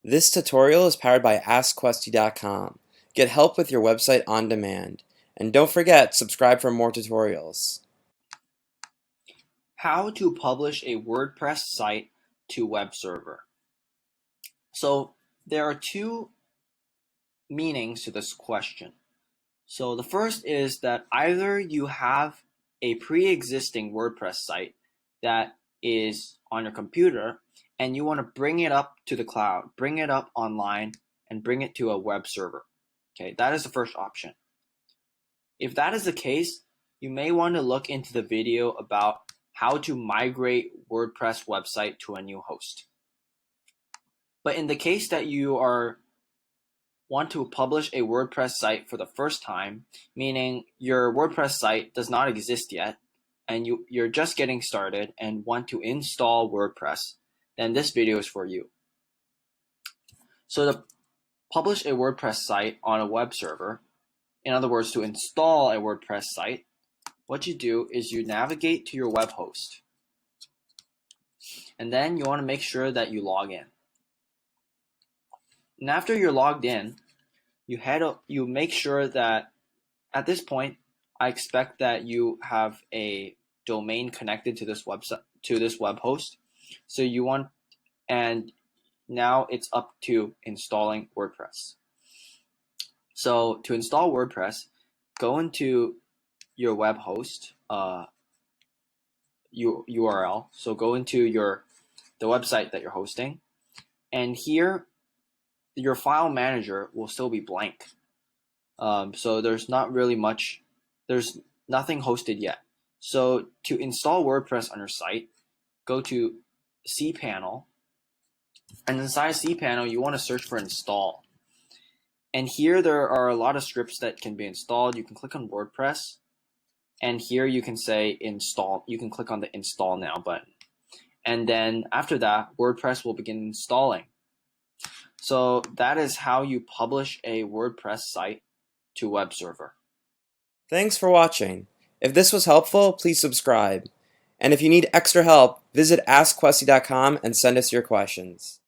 This tutorial is powered by AskQuesty.com. Get help with your website on demand. And don't forget, subscribe for more tutorials. How to publish a WordPress site to web server. So there are two meanings to this question. So the first is that either you have a pre-existing WordPress site that is on your computer and you want to bring it up to the cloud, bring it up online, and bring it to a web server. Okay, that is the first option. If that is the case, you may want to look into the video about how to migrate WordPress website to a new host. But in the case that you want to publish a WordPress site for the first time, meaning your WordPress site does not exist yet, and you're just getting started and want to install WordPress, then this video is for you. So to publish a WordPress site on a web server, in other words, to install a WordPress site, what you do is you navigate to your web host. And then you want to make sure that you log in. And after you're logged in, you make sure that at this point, I expect that you have a domain connected to this website, to this web host. So and now it's up to installing WordPress. So to install WordPress, go into your web host URL. So go into the website that you're hosting, and here your file manager will still be blank. So there's nothing hosted yet. So to install WordPress on your site, go to cPanel, and inside cPanel you want to search for install. And here there are a lot of scripts that can be installed. You can click on WordPress, and here you can say install. You can click on the install now button. And then after that, WordPress will begin installing. So that is how you publish a WordPress site to web server. Thanks for watching. If this was helpful, please subscribe. And if you need extra help, visit AskQuesty.com and send us your questions.